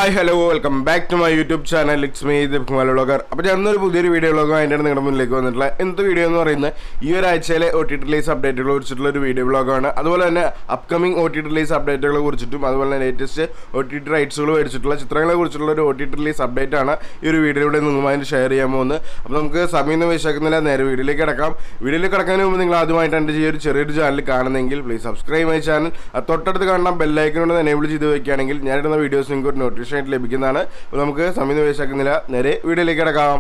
Hi hello welcome back to my YouTube channel. It's me Deepakumar vlogger. അപ്പോൾ ഞാനൊരു പുതിയൊരു video വ്ളോഗും അതിൻ്റെ നിങ്ങളുടെ മുന്നിലേക്ക് വന്നിട്ടുള്ള എന്ത് വീഡിയോ എന്ന് പറയുന്നത് ഈ ഒരാഴ്ചയിലെ OTT റിലീസ് അപ്ഡേറ്റുകളെ കുറിച്ചിട്ടുള്ള ഒരു വീഡിയോ വ്ളോഗാണ്. അതുപോലെ തന്നെ അപ്കമിങ് OTT റിലീസ് അപ്ഡേറ്റുകളെ കുറിച്ചിട്ടും അതുപോലെ തന്നെ ലേറ്റസ്റ്റ് OTT റൈറ്റ്സുകൾ മേടിച്ചിട്ടുള്ള ചിത്രങ്ങളെ കുറിച്ചുള്ള ഒരു OTT റിലീസ് അപ്ഡേറ്റ് ആണ് ഈ ഒരു വീഡിയോയുടെ നിങ്ങളുമായിട്ട് ഷെയർ ചെയ്യാൻ പോകുന്നത്. അപ്പോൾ നമുക്ക് സമയം വിശക്കുന്നില്ല, നേരെ വീഡിയോയിലേക്ക് കിടക്കാം. വീഡിയോയിലേക്ക് കിടക്കുന്നതിന് മുമ്പ് നിങ്ങൾ ആദ്യമായിട്ട് എൻ്റെ ഈ ഒരു ചെറിയൊരു ചാനൽ കാണുന്നെങ്കിൽ പ്ലീസ് സബ്സ്ക്രൈബ് മൈ ചാനൽ. തൊട്ടടുത്ത് കാണാൻ ബെല്ലൈക്കനോട് എനേബിൾ ചെയ്ത് വയ്ക്കുകയാണെങ്കിൽ ഞാനിടുന്ന വീഡിയോസ് നിങ്ങൾക്ക് ഒരു നോട്ടിഫിക്കേഷൻ ആയിട്ട് ലഭിക്കുന്നതാണ്. അപ്പോൾ നമുക്ക് സമയം വേശാക്കുന്നില്ല, നേരെ വീഡിയോയിലേക്ക് കിടക്കാം.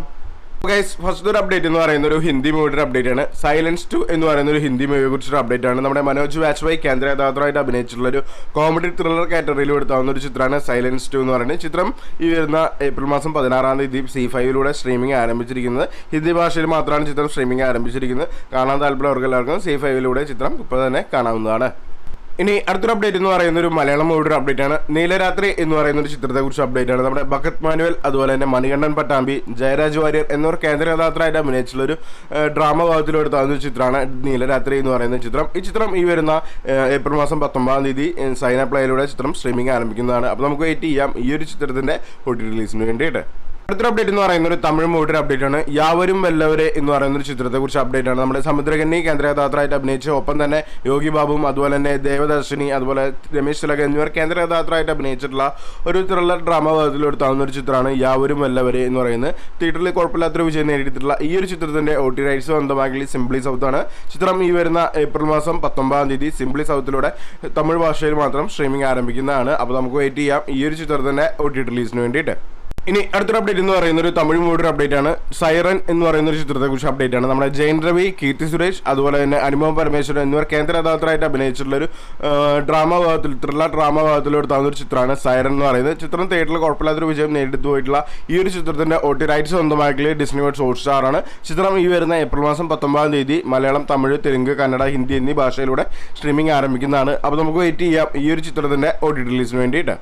ഗൈസ്, ഫസ്റ്റ് ഒരു അപ്ഡേറ്റ് എന്ന് പറയുന്ന ഒരു ഹിന്ദി മൂവിയുടെ അപ്ഡേറ്റ് ആണ്. സൈലൻസ് 2 എന്ന് പറയുന്ന ഒരു ഹിന്ദി മൂവിയെ കുറിച്ചൊരു അപ്ഡേറ്റ് ആണ്. നമ്മുടെ മനോജ് വാജ്പേയി കേന്ദ്ര കഥാപാത്രമായിട്ട് അഭിനയിച്ചിട്ടുള്ള ഒരു കോമഡി ത്രില്ലർ കാറ്റഗറിയിൽ എടുത്താവുന്ന ഒരു ചിത്രമാണ് സൈലൻസ് 2 എന്ന് പറയുന്നത്. ചിത്രം ഈ വരുന്ന ഏപ്രിൽ മാസം 16 C5 സ്ട്രീമിംഗ് ആരംഭിച്ചിരിക്കുന്നത്. ഹിന്ദി ഭാഷയിൽ മാത്രമാണ് ചിത്രം സ്ട്രീമിംഗ് ആരംഭിച്ചിരിക്കുന്നത്. കാണാൻ താല്പര്യമുള്ളവർക്ക് എല്ലാവർക്കും C5 ചിത്രം ഇപ്പോൾ തന്നെ കാണാവുന്നതാണ്. ഇനി അടുത്തൊരു അപ്ഡേറ്റ് എന്ന് പറയുന്ന ഒരു മലയാളം മൂവിയുടെ അപ്ഡേറ്റ് ആണ്. നീലരാത്രി എന്ന് പറയുന്ന ഒരു ചിത്രത്തെക്കുറിച്ച് അപ്ഡേറ്റ് ആണ്. നമ്മുടെ ഭഗത് മാനുവൽ അതുപോലെ തന്നെ മണികണ്ഠൻ പട്ടാമ്പി, ജയരാജ് വാര്യർ എന്നിവർ കേന്ദ്ര കഥാപാത്രമായിട്ട് അഭിനയിച്ചുള്ള ഒരു ഡ്രാമ ഭാഗത്തിലെടുത്താവുന്ന ഒരു ചിത്രമാണ് നീലരാത്രി എന്ന് പറയുന്ന ചിത്രം. ഈ ചിത്രം ഈ വരുന്ന ഏപ്രിൽ മാസം 19 സൈന പ്ലേയിലൂടെ ചിത്രം സ്ട്രീമിംഗ് ആരംഭിക്കുന്നതാണ്. അപ്പോൾ നമുക്ക് വെയിറ്റ് ചെയ്യാം ഈ ഒരു ചിത്രത്തിന്റെ OTT റിലീസിന് വേണ്ടിയിട്ട്. അടുത്തൊരു അപ്ഡേറ്റ് എന്ന് പറയുന്ന ഒരു തമിഴ് മൂവിയുടെ അപ്ഡേറ്റ് ആണ്. യാവരും വെല്ലവരെ എന്ന് പറയുന്ന ഒരു ചിത്രത്തെക്കുറിച്ച് അപ്ഡേറ്റ് ആണ്. നമ്മുടെ സമുദ്രകന്നി കേന്ദ്ര കഥാപാത്രമായിട്ട് അഭിനയിച്ച, ഒപ്പം തന്നെ യോഗി ബാബുവും അതുപോലെ തന്നെ ദേവദർശിനി അതുപോലെ രമേശ് തിലകൻ എന്നിവർ കേന്ദ്ര കഥാപാത്രമായിട്ട് അഭിനയിച്ചിട്ടുള്ള ഒരു ത്രില്ലർ ഡ്രാമ ഭാഗത്തിലെടുത്താവുന്ന ഒരു ചിത്രമാണ് യാവരും വെല്ലവരെ എന്ന് പറയുന്നത്. തിയേറ്ററിൽ കുഴപ്പമില്ലാത്തൊരു വിജയം നേടിയിട്ടുള്ള ഈ ഒരു ചിത്രത്തിന്റെ OTT റൈറ്റ്സ് സ്വന്തമാക്കി സിംപ്ലി സൗത്ത് ആണ്. ചിത്രം ഈ വരുന്ന ഏപ്രിൽ മാസം 19 സിംപ്ലി സൗത്തിലൂടെ തമിഴ് ഭാഷയിൽ മാത്രം സ്ട്രീമിംഗ് ആരംഭിക്കുന്നതാണ്. അപ്പോൾ നമുക്ക് വെയിറ്റ് ചെയ്യാം ഈ ഒരു ചിത്രത്തിന്റെ OTT റിലീസിന് വേണ്ടിയിട്ട്. ഇനി അടുത്തൊരു അപ്ഡേറ്റ് എന്ന് പറയുന്ന ഒരു തമിഴ് മൂവിയുടെ അപ്ഡേറ്റ് ആണ്. സൈറൻ എന്ന് പറയുന്ന ഒരു ചിത്രത്തെക്കുറിച്ച് അപ്ഡേറ്റ് ആണ്. നമ്മുടെ ജയൻ രവി, കീർത്തി സുരേഷ് അതുപോലെ തന്നെ അനുപം പരമേശ്വരൻ എന്നിവർ കേന്ദ്ര കഥാപാത്രമായിട്ട് അഭിനയിച്ചിട്ടുള്ള ഒരു ഡ്രാമ ഭാഗത്തിൽ ത്രില്ലർ ഡ്രാമ ഭാഗത്തിലെടുത്താവുന്ന ഒരു ചിത്രമാണ് സൈറൻ എന്ന് പറയുന്നത്. ചിത്രം തിയേറ്ററിൽ കുഴപ്പമില്ലാത്തൊരു വിജയം നേടിത്തു പോയിട്ടുള്ള ഈ ഒരു ചിത്രത്തിന്റെ OTT റൈറ്റ്സ് സ്വന്തമാക്കിയ ഡിസ്നി വേൾഡ് ഹോട്ട്സ്റ്റാർ ആണ്. ചിത്രം ഈ വരുന്ന ഏപ്രിൽ മാസം 19 മലയാളം, തമിഴ്, തെലുങ്ക്, കന്നഡ, ഹിന്ദി എന്നീ ഭാഷയിലൂടെ സ്ട്രീമിംഗ് ആരംഭിക്കുന്നതാണ്. അപ്പോൾ നമുക്ക് വെയിറ്റ് ചെയ്യാം ഈ ഒരു ചിത്രത്തിന്റെ OTT റിലീസിന് വേണ്ടിയിട്ട്.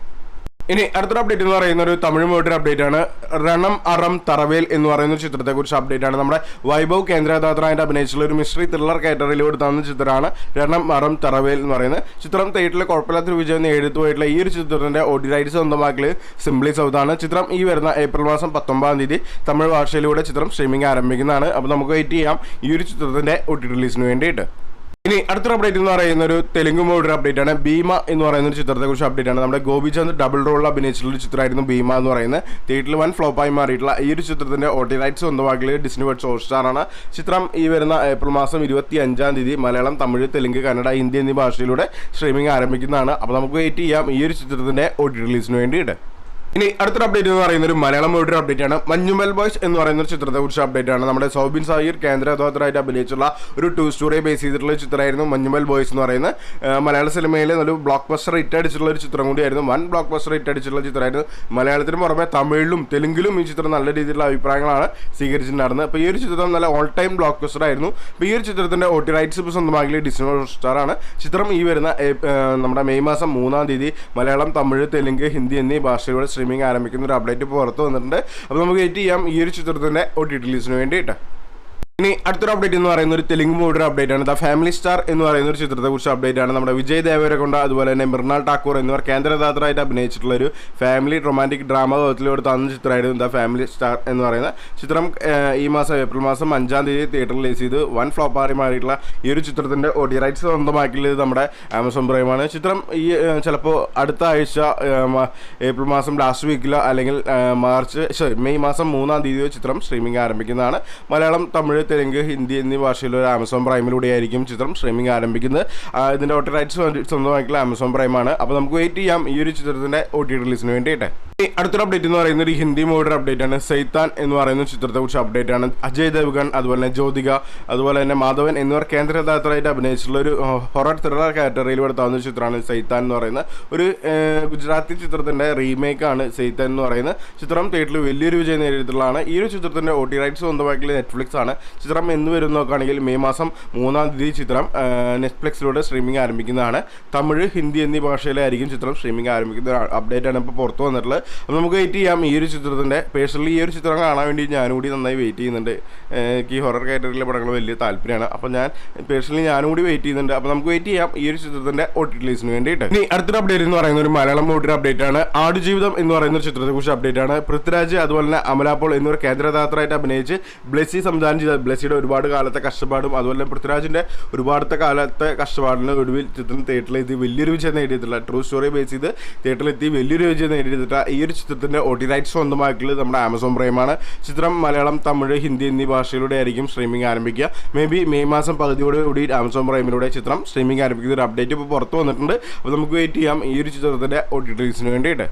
ഇനി അടുത്തൊരു അപ്ഡേറ്റ് എന്ന് പറയുന്ന ഒരു തമിഴ് മൂവിയുടെ അപ്ഡേറ്റ് ആണ്. രണം അറം തറവേൽ എന്ന് പറയുന്ന ഒരു ചിത്രത്തെക്കുറിച്ച് അപ്ഡേറ്റ് ആണ്. നമ്മുടെ വൈഭവ് കേന്ദ്ര കഥാപാത്രമായിട്ട് അഭിനയിച്ചിട്ടുള്ള ഒരു മിസ്റ്ററി ത്രില്ലർ കാറ്റഗറിയിൽ എടുത്താവുന്ന ചിത്രമാണ് രണം അറം തറവേൽ എന്ന് പറയുന്നത്. ചിത്രം തിയേറ്ററിൽ കുഴപ്പമില്ലാത്തൊരു വിജയം നേടിത്തു പോയിട്ടുള്ള ഈ ഒരു ചിത്രത്തിന്റെ OTT റൈറ്റ്സ് സ്വന്തമാക്കൽ സിംപ്ലി സൗത്ത് ആണ്. ചിത്രം ഈ വരുന്ന ഏപ്രിൽ മാസം 19 തമിഴ് ഭാഷയിലൂടെ ചിത്രം സ്ട്രീമിംഗ് ആരംഭിക്കുന്നതാണ്. അപ്പോൾ നമുക്ക് വെയിറ്റ് ചെയ്യാം ഈ ഒരു ചിത്രത്തിന്റെ OTT റിലീസിന് വേണ്ടിയിട്ട്. ഇനി അടുത്തൊരു അപ്ഡേറ്റ് എന്ന് പറയുന്ന ഒരു തെലുങ്ക് മൂവിയുടെ അപ്ഡേറ്റ് ആണ്. ഭീമ എന്ന് പറയുന്ന ഒരു ചിത്രത്തെക്കുറിച്ച് അപ്ഡേറ്റ് ആണ്. നമ്മുടെ ഗോപിചന്ദ് ഡബിൾ റോളിൽ അഭിനയിച്ചിട്ടുള്ള ഒരു ചിത്രമായിരുന്നു ഭീമ എന്ന് പറയുന്നത്. തിയേറ്ററിൽ വൻ ഫ്ലോപ്പായി മാറിയിട്ടുള്ള ഈ ഒരു ചിത്രത്തിന്റെ OTT റൈറ്റ്സ് സ്വന്തമാക്കിയത് ഡിസ്നി വേൾഡ് ഹോട്ട്സ്റ്റാർ ആണ്. ചിത്രം ഈ വരുന്ന ഏപ്രിൽ മാസം 25 മലയാളം, തമിഴ്, തെലുങ്ക്, കന്നഡ, ഹിന്ദി എന്നീ ഭാഷയിലൂടെ സ്ട്രീമിംഗ് ആരംഭിക്കുന്നതാണ്. അപ്പോൾ നമുക്ക് വെയിറ്റ് ചെയ്യാം ഈ ഒരു ചിത്രത്തിന്റെ OTT റിലീസിന് വേണ്ടിയിട്ട്. ഇനി അടുത്തൊരു അപ്ഡേറ്റ് എന്ന് പറയുന്ന ഒരു മലയാളം മൂവിയുടെ അപ്ഡേറ്റ് ആണ്. മഞ്ഞുമൽ ബോയ്സ് എന്ന് പറയുന്ന ഒരു ചിത്രത്തെക്കുറിച്ച് അപ്ഡേറ്റ് ആണ്. നമ്മുടെ സൗബിൻ സാഹിർ കേന്ദ്ര കഥാപാത്രമായിട്ട് അഭിനയിച്ചുള്ള ഒരു 2 സ്റ്റോറിയെ ബേസ് ചെയ്തിട്ടുള്ള ചിത്രമായിരുന്നു മഞ്ഞുമൽ ബോയ്സ് എന്ന് പറയുന്നത്. മലയാള സിനിമയിലെ ഒരു ബ്ലോക്ക് ബസ്റ്റർ ഹിറ്റ് അടിച്ചിട്ടുള്ള ഒരു ചിത്രം കൂടിയായിരുന്നു. വൻ ബ്ലോക്ക് ബസ്റ്റർ ഹിറ്റ് അടിച്ചിട്ടുള്ള ചിത്രമായിരുന്നു. മലയാളത്തിന് പുറമെ തമിഴിലും തെലുങ്കിലും ഈ ചിത്രം നല്ല രീതിയിലുള്ള അഭിപ്രായങ്ങളാണ് സ്വീകരിച്ചിട്ടുണ്ടായിരുന്നത്. അപ്പോൾ ഈ ഒരു ചിത്രം നല്ല ഓൾ ടൈം ബ്ലോക്ക് ബസ്റ്റർ ആയിരുന്നു. അപ്പോൾ ഈ ഒരു ചിത്രത്തിന്റെ OTT റൈറ്റ്സ് ഇപ്പോൾ സ്വന്തമാക്കിയ ഡിസ്നി ഹോട്ട്സ്റ്റാർ ആണ്. ചിത്രം ഈ വരുന്ന നമ്മുടെ മെയ് മാസം 3 മലയാളം, തമിഴ്, തെലുങ്ക്, ഹിന്ദി എന്നീ ഭാഷകളുടെ സ്ട്രീമിംഗ് ആരംഭിക്കുന്ന ഒരു അപ്ഡേറ്റ് പുറത്ത് വന്നിട്ടുണ്ട്. അപ്പോൾ നമുക്ക് വെയിറ്റ് ചെയ്യാം ഈ ഒരു ചിത്രത്തിന്റെ OTT റിലീസിന് വേണ്ടിയിട്ട്. ഇനി അടുത്തൊരു അപ്ഡേറ്റ് എന്ന് പറയുന്ന ഒരു തെലുങ്ക് മൂവിയുടെ അപ്ഡേറ്റ് ആണ്. ദ ഫാമിലി സ്റ്റാർ എന്ന് പറയുന്ന ഒരു ചിത്രത്തെക്കുറിച്ച് അപ്ഡേറ്റ് ആണ്. നമ്മുടെ വിജയ് ദേവരകൊണ്ട അതുപോലെ തന്നെ മൃണാൾ ഠാക്കൂർ എന്നിവർ കേന്ദ്ര കഥാപാത്രമായിട്ട് അഭിനയിച്ചിട്ടുള്ള ഒരു ഫാമിലി റൊമാൻറ്റിക് ഡ്രാമ ഭാഗത്തിലെടുത്താവുന്ന ചിത്രമായിരുന്നു ദ ഫാമിലി സ്റ്റാർ എന്ന് പറയുന്ന ചിത്രം. ഈ മാസം ഏപ്രിൽ മാസം 5 തിയേറ്ററിൽ റിലീസ് ചെയ്ത് വൻ ഫ്ലോപ്പാറി മാറിയിട്ടുള്ള ഈ ഒരു ചിത്രത്തിന്റെ OTT റൈറ്റ്സ് സ്വന്തമാക്കിയത് നമ്മുടെ ആമസോൺ പ്രൈമാണ്. ചിത്രം ഈ ചിലപ്പോൾ അടുത്ത ആഴ്ച ഏപ്രിൽ മാസം ലാസ്റ്റ് വീക്കിലോ അല്ലെങ്കിൽ മെയ് മാസം 3 ചിത്രം സ്ട്രീമിംഗ് ആരംഭിക്കുന്നതാണ്. മലയാളം, തമിഴ്, തെലുങ്ക്, ഹിന്ദി എന്നീ ഭാഷയിലുള്ള ആമസോൺ പ്രൈമിലൂടെ ആയിരിക്കും ചിത്രം സ്ട്രീമിംഗ് ആരംഭിക്കുന്നത്. ഇതിന്റെ OTT റൈറ്റ്സ് സ്വന്തമാക്കിയുള്ള ആമസോൺ പ്രൈമാണ്. അപ്പോൾ നമുക്ക് വെയിറ്റ് ചെയ്യാം ഈ ഒരു ചിത്രത്തിന്റെ OTT റിലീസിന് വേണ്ടിയിട്ട്. അടുത്തൊരു അപ്ഡേറ്റ് എന്ന് പറയുന്ന ഒരു ഹിന്ദി മൂവിയുടെ അപ്ഡേറ്റ് ആണ്. സൈത്താൻ എന്ന് പറയുന്ന ചിത്രത്തെക്കുറിച്ച് അപ്ഡേറ്റ് ആണ്. അജയ് ദേവ്ഗൺ അതുപോലെ തന്നെ ജ്യോതിക അതുപോലെ തന്നെ മാധവൻ എന്നിവർ കേന്ദ്ര കഥാപാത്രമായിട്ട് അഭിനയിച്ചിട്ടുള്ള ഒരു ഹൊറർ ത്രില്ലർ കാറ്റഗറിയിൽ എടുത്താവുന്ന ചിത്രമാണ് സൈത്താൻ എന്ന് പറയുന്നത്. ഒരു ഗുജറാത്തി ചിത്രത്തിന്റെ റീമേക്ക് ആണ് സൈത്താൻ എന്ന് പറയുന്നത്. ചിത്രം തിയേറ്ററിൽ വലിയൊരു വിജയം നേടിയിട്ടുള്ളതാണ്. ഈ ഒരു ചിത്രത്തിന്റെ OTT റൈറ്റ്സ് സ്വന്തമാക്കിയ നെറ്റ്ഫ്ലിക്സ് ആണ്. ചിത്രം എന്ന് വരും നോക്കുകയാണെങ്കിൽ മെയ് മാസം 3 ചിത്രം നെറ്റ്ഫ്ലിക്സിലൂടെ സ്ട്രീമിംഗ് ആരംഭിക്കുന്നതാണ്. തമിഴ്, ഹിന്ദി എന്നീ ഭാഷയിലായിരിക്കും ചിത്രം സ്ട്രീമിംഗ് ആരംഭിക്കുന്ന അപ്ഡേറ്റ് ആണ് ഇപ്പോൾ പുറത്തു വന്നിട്ടുള്ളത്. അപ്പോൾ നമുക്ക് വെയിറ്റ് ചെയ്യാം ഈ ഒരു ചിത്രത്തിൻ്റെ. പേഴ്സണലി ഈ ഒരു ചിത്രം കാണാൻ വേണ്ടി ഞാനും കൂടി നന്നായി വെയിറ്റ് ചെയ്യുന്നുണ്ട്. എനിക്ക് ഈ ഹൊറർ കാറ്റഗറിയിലെ പടങ്ങൾ വലിയ താല്പര്യമാണ്. അപ്പോൾ ഞാനും കൂടി വെയിറ്റ് ചെയ്യുന്നുണ്ട്. അപ്പോൾ നമുക്ക് വെയിറ്റ് ചെയ്യാം ഈ ഒരു ചിത്രത്തിൻ്റെ OTT റിലീസിന് വേണ്ടിയിട്ട്. ഇനി അടുത്തൊരു അപ്ഡേറ്റ് എന്ന് പറയുന്ന ഒരു മലയാളം OTT അപ്ഡേറ്റ് ആണ്. ആടുജീവിതം എന്ന് പറയുന്ന ഒരു ചിത്രത്തെക്കുറിച്ച് അപ്ഡേറ്റ് ആണ്. പൃഥ്വിരാജ് അതുപോലെ തന്നെ അമല പോൾ എന്നിവർ കേന്ദ്രകഥാപാത്രമായിട്ട് അഭിനയിച്ച് ബ്ലെസ്സി സംവിധാനം ചെയ്ത ബ്ലെസ്സിയുടെ ഒരുപാട് കാലത്തെ കഷ്ടപ്പാടും അതുപോലെ തന്നെ പൃഥ്വിരാജിൻ്റെ ഒരുപാട് കാലത്തെ കഷ്ടപ്പാടിന് ഒടുവിൽ ചിത്രം തിയേറ്ററിലെത്തി വലിയൊരു വിജയം നേടിയിട്ടില്ല. ട്രൂ സ്റ്റോറി ബേസ് ചെയ്ത് തിയേറ്ററിലെത്തി വലിയൊരു വിജയം നേടിയിട്ടില്ല. ഈ ഒരു ചിത്രത്തിൻ്റെ OTT റൈറ്റ്സ് സ്വന്തമാക്കിയത് നമ്മുടെ ആമസോൺ പ്രൈമാണ്. ചിത്രം മലയാളം, തമിഴ്, ഹിന്ദി എന്നീ ഭാഷയിലൂടെ ആയിരിക്കും സ്ട്രീമിംഗ് ആരംഭിക്കുക. മേ ബി മെയ് മാസം പകുതിയോടുകൂടി ആമസോൺ പ്രൈമിലൂടെ ചിത്രം സ്ട്രീമിംഗ് ആരംഭിക്കുന്ന ഒരു അപ്ഡേറ്റ് ഇപ്പോൾ പുറത്തു വന്നിട്ടുണ്ട്. അപ്പോൾ നമുക്ക് വെയിറ്റ് ചെയ്യാം ഈ ഒരു ചിത്രത്തിൻ്റെ OTT റിലീസിന് വേണ്ടിയിട്ട്.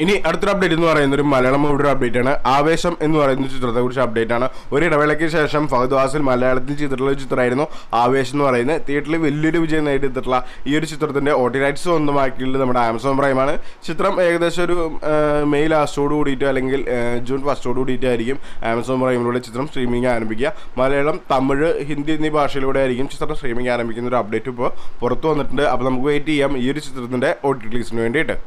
ഇനി അടുത്തൊരു അപ്ഡേറ്റ് എന്ന് പറയുന്ന ഒരു മലയാളം ഒരു അപ്ഡേറ്റ് ആണ്. ആവേശം എന്ന് പറയുന്ന ചിത്രത്തെക്കുറിച്ച് അപ്ഡേറ്റ് ആണ്. ഒരു ഇടവേളയ്ക്ക് ശേഷം ഫഹദ് ഫാസിൽ മലയാളത്തിൽ ചെയ്തിട്ടുള്ള ഒരു ചിത്രമായിരുന്നു ആവേശം എന്ന് പറയുന്നത്. തിയേറ്ററിൽ വലിയൊരു വിജയം നേടിയിട്ടുള്ള ഈ ഒരു ചിത്രത്തിൻ്റെ OTT റൈറ്റ്സ് സ്വന്തമാക്കിയിട്ടുള്ളത് നമ്മുടെ ആമസോൺ പ്രൈമാണ്. ചിത്രം ഏകദേശം ഒരു മെയ് ലാസ്റ്റോട് കൂടിയിട്ട് അല്ലെങ്കിൽ ജൂൺ ഫസ്റ്റോട് കൂടിയിട്ടായിരിക്കും ആമസോൺ പ്രൈമിലൂടെ ചിത്രം സ്ട്രീമിംഗ് ആരംഭിക്കുക. മലയാളം, തമിഴ്, ഹിന്ദി എന്നീ ഭാഷയിലൂടെ ആയിരിക്കും ചിത്രം സ്ട്രീമിംഗ് ആരംഭിക്കുന്ന ഒരു അപ്ഡേറ്റ് ഇപ്പോൾ പുറത്തു വന്നിട്ടുണ്ട്. അപ്പോൾ നമുക്ക് വെയിറ്റ് ചെയ്യാം ഈ ഒരു ചിത്രത്തിൻ്റെ OTT റിലീസിന് വേണ്ടിയിട്ട്.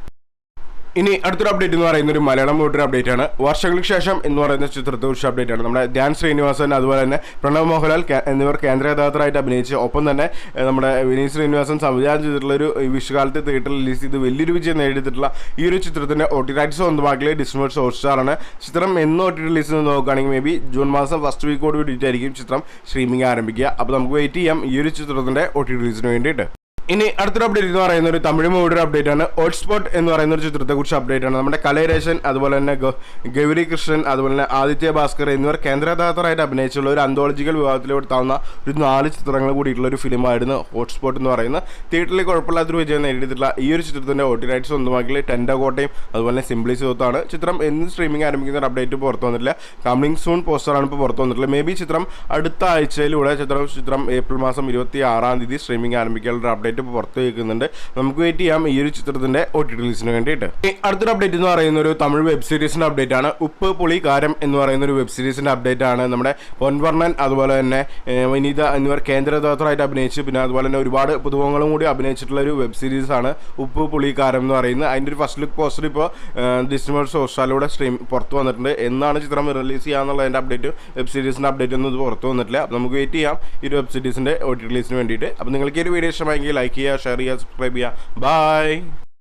ഇനി അടുത്തൊരു അപ്ഡേറ്റ് എന്ന് പറയുന്ന ഒരു മലയാളം ഒരു അപ്ഡേറ്റ് ആണ്. വർഷങ്ങൾക്ക് ശേഷം എന്ന് പറയുന്ന ചിത്രത്തെക്കുറിച്ച് അപ്ഡേറ്റ് ആണ്. നമ്മുടെ ധ്യാൻ ശ്രീനിവാസൻ അതുപോലെ തന്നെ പ്രണവ് മോഹൻലാൽ എന്നിവർ കേന്ദ്ര കഥാപാത്രമായിട്ട് അഭിനയിച്ച് ഒപ്പം തന്നെ നമ്മുടെ വിനീത് ശ്രീനിവാസൻ സംവിധാനം ചെയ്തിട്ടുള്ളൊരു വിഷുകാലത്ത് തിയേറ്ററിൽ റിലീസ് ചെയ്ത് വലിയൊരു വിജയം നേടിയിട്ടുള്ള ഈ ഒരു ചിത്രത്തിൻ്റെ OTT റൈറ്റ്സ് സ്വന്തമാക്കിയ ഡിസ്നി ഹോട്ട്സ്റ്റാറാണ്. ചിത്രം എന്ന് OTT റിലീസ് ചെയ്ത് നോക്കുകയാണെങ്കിൽ മേ ബി ജൂൺ മാസം ഫസ്റ്റ് വീക്കോട് കൂടിയിട്ടായിരിക്കും ചിത്രം സ്ട്രീമിംഗ് ആരംഭിക്കുക. അപ്പോൾ നമുക്ക് വെയിറ്റ് ചെയ്യാം ഈ ഒരു ചിത്രത്തിൻ്റെ OTT റിലീസിന് വേണ്ടിയിട്ട്. ഇനി അടുത്തൊരു അപ്ഡേറ്റ് എന്ന് പറയുന്ന ഒരു തമിഴ് മൂവിയുടെ അപ്ഡേറ്റ് ആണ്. ഹോട്ട്സ്പോട്ട് എന്ന് പറയുന്ന ഒരു ചിത്രത്തെക്കുറിച്ച് അപ്ഡേറ്റ് ആണ്. നമ്മുടെ കലൈരേഷൻ അതുപോലെ തന്നെ ഗൗരി കൃഷ്ണൻ അതുപോലെ തന്നെ ആദിത്യ ഭാസ്കർ എന്നിവർ കേന്ദ്ര കഥാപാത്രമായിട്ട് അഭിനയിച്ചുള്ള ഒരു അന്തോളജിക്കൽ വിഭാഗത്തിലൂടെ താവുന്ന ഒരു 4 ചിത്രങ്ങൾ കൂടിയിട്ടുള്ള ഒരു ഫിലിമായിരുന്നു ഹോട്ട്സ്പോട്ട് എന്ന് പറയുന്നത്. തിയേറ്ററിൽ കുഴപ്പമില്ലാത്തൊരു വിജയം നേടിയിട്ടുള്ള ഈ ഒരു ചിത്രത്തിൻ്റെ OTT റൈറ്റ്സ് സ്വന്തമാക്കിയ ടെൻഡ കോട്ടയും അതുപോലെ തന്നെ സിംപ്ലി സുഹൃത്താണ്. ചിത്രം എന്ന് സ്ട്രീമിംഗ് ആരംഭിക്കുന്ന ഒരു അപ്ഡേറ്റ് പുറത്തു വന്നിട്ടില്ല. കമ്മിങ് സൂൺ പോസ്റ്ററാണ് ഇപ്പോൾ പുറത്തു വന്നിട്ടുള്ളത്. മേ ബി ചിത്രം അടുത്ത ആഴ്ചയിലൂടെ ചിത്രം ഏപ്രിൽ മാസം 26-ാം തീയതി സ്ട്രീമിംഗ് ആരംഭിക്കാനുള്ള ഒരു അപ്ഡേറ്റ് ഇപ്പോൾ പുറത്ത് വയ്ക്കുന്നുണ്ട്. നമുക്ക് വെയിറ്റ് ചെയ്യാം ഈ ഒരു ചിത്രത്തിന്റെ OTT റിലീസിന് വേണ്ടിയിട്ട്. അടുത്തൊരു അപ്ഡേറ്റ് എന്ന് പറയുന്ന ഒരു തമിഴ് വെബ് സീരീസിന്റെ അപ്ഡേറ്റ് ആണ്. ഉപ്പ് പുളി കാരം എന്ന് പറയുന്ന ഒരു വെബ് സീരീസിന്റെ അപ്ഡേറ്റ് ആണ്. നമ്മുടെ പൊൻവർണ്ണൻ അതുപോലെ തന്നെ വിനീത എന്നിവർ കേന്ദ്ര കഥാപാത്രമായിട്ട് അഭിനയിച്ച് പിന്നെ അതുപോലെ തന്നെ ഒരുപാട് പുതുമുഖങ്ങളും കൂടി അഭിനയിച്ചിട്ടുള്ള ഒരു വെബ് സീരീസ് ആണ് ഉപ്പ് പുളി കാരം എന്ന് പറയുന്നത്. അതിൻ്റെ ഒരു ഫസ്റ്റ് ലുക്ക് പോസ്റ്റർ ഇപ്പോൾ ഡിസ്നി ഹോട്ട്സ്റ്റാറിലൂടെ പുറത്ത് വന്നിട്ടുണ്ട്. എന്നാണ് ചിത്രം റിലീസ് ചെയ്യാന്നുള്ളതിൻ്റെ അപ്ഡേറ്റ് വെബ് സീരീസിന്റെ അപ്ഡേറ്റ് ഒന്നും ഇത് പുറത്ത് വന്നിട്ടില്ല. അപ്പോൾ നമുക്ക് വെയിറ്റ് ചെയ്യാം ഈ ഒരു വെബ് സീരീസിന്റെ OTT റിലീസിന് വേണ്ടിയിട്ട്. അപ്പോൾ നിങ്ങൾക്ക് ഈ ഒരു വീഡിയോ ഇഷ്ടമായെങ്കിൽ ലൈക്ക് ചെയ്യുക, ഷെയർ ചെയ്യുക, സബ്സ്ക്രൈബ് ചെയ്യുക. ബൈ.